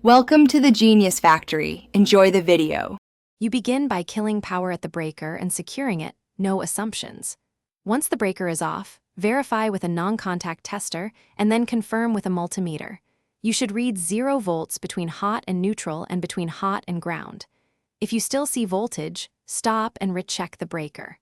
Welcome to the Genius Factory. Enjoy the video. You begin by killing power at the breaker and securing it, no assumptions. Once the breaker is off, verify with a non-contact tester and then confirm with a multimeter. You should read 0 volts between hot and neutral and between hot and ground. If you still see voltage, stop and recheck the breaker.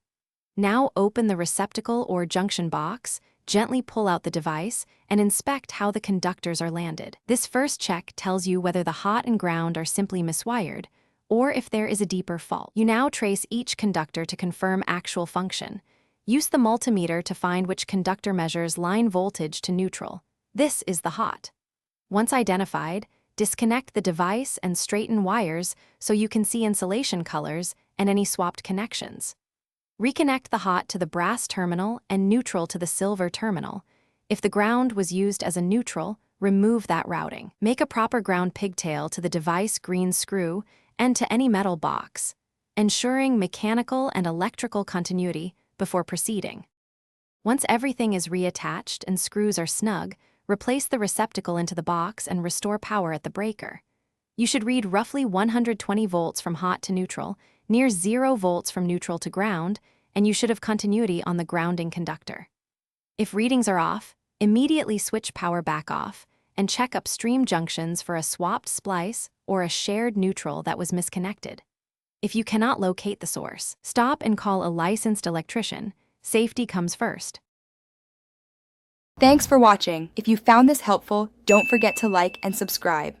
Now open the receptacle or junction box, gently pull out the device, and inspect how the conductors are landed. This first check tells you whether the hot and ground are simply miswired, or if there is a deeper fault. You now trace each conductor to confirm actual function. Use the multimeter to find which conductor measures line voltage to neutral. This is the hot. Once identified, disconnect the device and straighten wires so you can see insulation colors and any swapped connections. Reconnect the hot to the brass terminal and neutral to the silver terminal. If the ground was used as a neutral, remove that routing. Make a proper ground pigtail to the device green screw and to any metal box, ensuring mechanical and electrical continuity before proceeding. Once everything is reattached and screws are snug, replace the receptacle into the box and restore power at the breaker. You should read roughly 120 volts from hot to neutral, near 0 volts from neutral to ground, and you should have continuity on the grounding conductor. If readings are off, immediately switch power back off and check upstream junctions for a swapped splice or a shared neutral that was misconnected. If you cannot locate the source, stop and call a licensed electrician. Safety comes first. Thanks for watching. If you found this helpful, don't forget to like and subscribe.